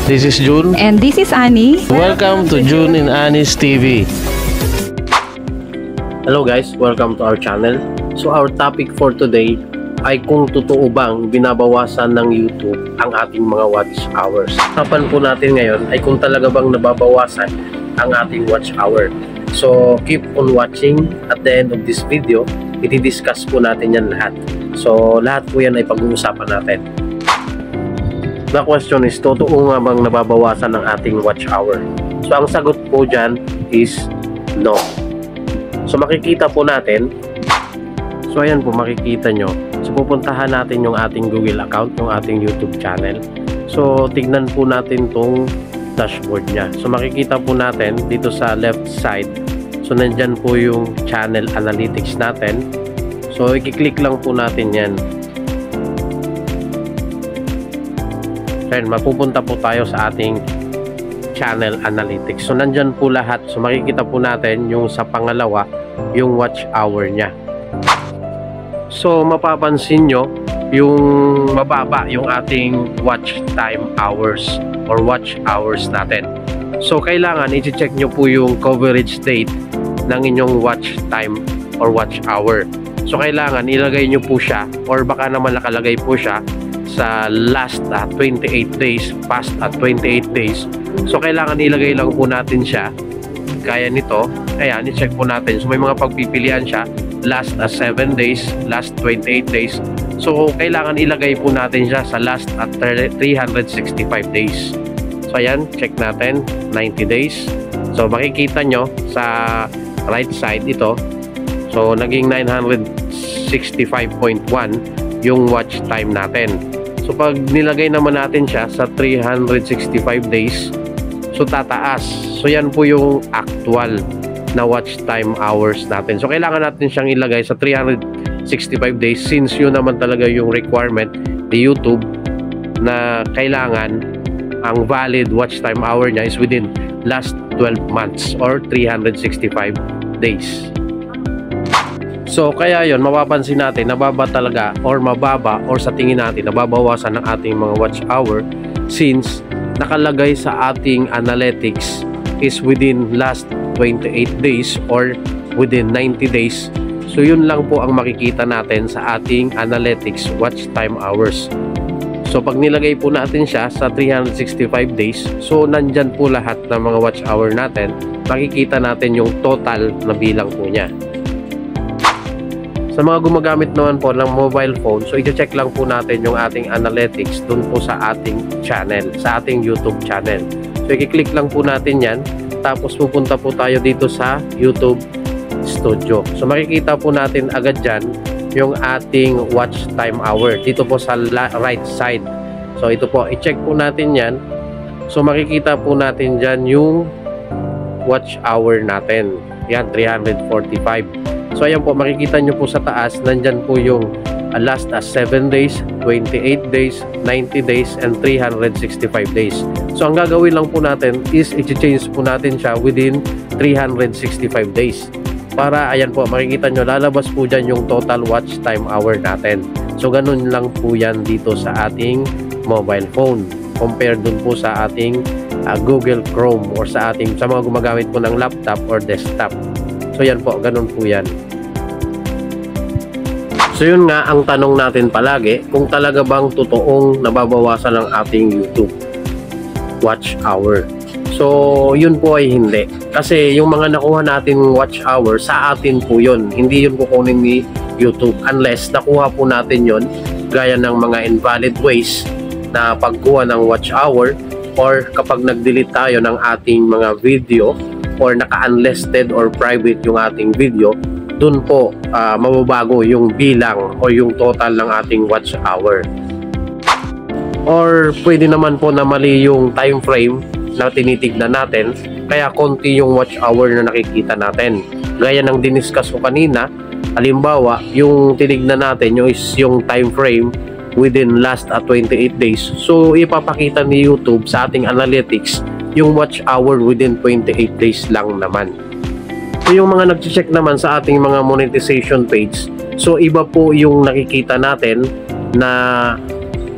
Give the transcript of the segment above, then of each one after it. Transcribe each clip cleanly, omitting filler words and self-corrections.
This is June. And this is Annie. Welcome to June and Annie's TV. Hello guys, welcome to our channel. So our topic for today ay kung totoo bang binabawasan ng YouTube ang ating mga watch hours. Usapan po natin ngayon ay kung talaga bang nababawasan ang ating watch hour. So keep on watching. At the end of this video, i-discuss po natin yan lahat. So lahat po yan ay pag-uusapan natin. The question is, totoo nga bang nababawasan ng ating watch hour? So ang sagot po dyan is no. So makikita po natin. So ayan po, makikita nyo. So pupuntahan natin yung ating Google account, yung ating YouTube channel. So tignan po natin tong dashboard nya. So makikita po natin dito sa left side. So nandyan po yung channel analytics natin. So i-click lang po natin yan. And mapupunta po tayo sa ating channel analytics. So nandyan po lahat. So makikita po natin yung sa pangalawa, yung watch hour nya. So mapapansin nyo yung mababa yung ating watch time hours or watch hours natin. So kailangan i-check nyo po yung coverage date ng inyong watch time or watch hour. So kailangan ilagay nyo po siya, or baka naman nakalagay po siya sa last 28 days, past 28 days. So kailangan ilagay lang po natin siya kaya nito. Ayan, i-check po natin. So may mga pagpipilian siya, last 7 days, last 28 days. So kailangan ilagay po natin siya sa last 365 days. So ayan, check natin, 90 days. So makikita nyo sa right side ito. So naging 965.1 yung watch time natin. So pag nilagay naman natin siya sa 365 days, so tataas. So yan po yung actual na watch time hours natin. So kailangan natin siyang ilagay sa 365 days, since yun naman talaga yung requirement ni YouTube na kailangan ang valid watch time hour niya is within last 12 months or 365 days. So kaya yon, mapapansin natin nababa talaga or mababa, or sa tingin natin nababawasan ng ating mga watch hour since nakalagay sa ating analytics is within last 28 days or within 90 days. So yun lang po ang makikita natin sa ating analytics watch time hours. So pag nilagay po natin siya sa 365 days, so nandyan po lahat ng mga watch hour natin. Makikita natin yung total na bilang po niya. Sa mga gumagamit naman po ng mobile phone, so i-check lang po natin yung ating analytics dun po sa ating channel, sa ating YouTube channel. So i-click lang po natin yan, tapos pupunta po tayo dito sa YouTube Studio. So makikita po natin agad dyan yung ating watch time hour dito po sa right side. So ito po, i-check po natin yan. So makikita po natin dyan yung watch hour natin. Yan, 345. So ayan po, makikita nyo po sa taas, nandyan po yung last 7 days, 28 days, 90 days, and 365 days. So ang gagawin lang po natin is i-change po natin siya within 365 days. Para ayan po, makikita nyo, lalabas po dyan yung total watch time hour natin. So ganun lang po yan dito sa ating mobile phone. Compare dun po sa ating Google Chrome or sa mga gumagamit po ng laptop or desktop. So yan po, ganun po yan. So yun nga ang tanong natin palagi, kung talaga bang totoong nababawasan ng ating YouTube watch hour. So yun po ay hindi. Kasi yung mga nakuha natin watch hour, sa atin po yun. Hindi yun kukunin ni YouTube unless nakuha po natin yun gaya ng mga invalid ways na pagkuha ng watch hour, or kapag nag-delete tayo ng ating mga video or naka-unlisted or private yung ating video, dun po mababago yung bilang o yung total ng ating watch hour. Or pwede naman po na mali yung time frame na tinitignan natin, kaya konti yung watch hour na nakikita natin. Gaya ng diniscuss ko kanina, halimbawa yung tinignan natin yung time frame within last 28 days. So ipapakita ni YouTube sa ating analytics yung watch hour within 28 days lang naman. So yung mga nag-check naman sa ating mga monetization page, so iba po yung nakikita natin na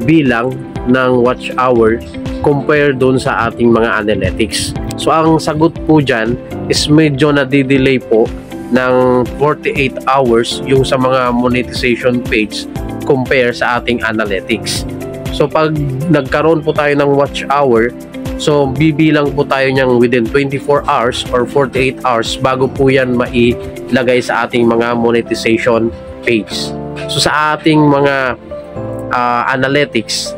bilang ng watch hour compare doon sa ating mga analytics. So ang sagot po dyan is medyo nadidelay po ng 48 hours yung sa mga monetization page compare sa ating analytics. So pag nagkaroon po tayo ng watch hour, so bibilang po tayo niyang within 24 hours or 48 hours bago po yan mailagay sa ating mga monetization page. So sa ating mga analytics,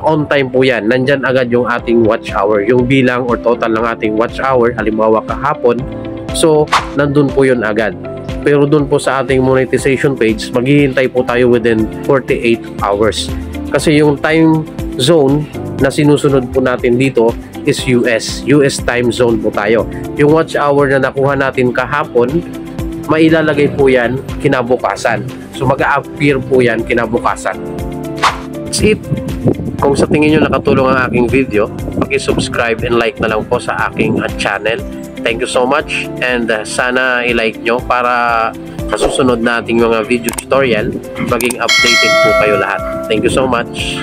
on time po yan. Nandyan agad yung ating watch hour, yung bilang or total ng ating watch hour, halimbawa kahapon. So nandun po yun agad. Pero dun po sa ating monetization page, maghihintay po tayo within 48 hours. Kasi yung time zone na sinusunod po natin dito is US time zone po tayo. Yung watch hour na nakuha natin kahapon, mailalagay po yan kinabukasan. So mag-a-appear po yan kinabukasan. That's it. Kung sa tingin nyo nakatulong ang aking video, paki-subscribe and like na lang po sa aking channel. Thank you so much, and sana i-like nyo para sa susunod na ating mga video tutorial maging updated po kayo lahat. Thank you so much.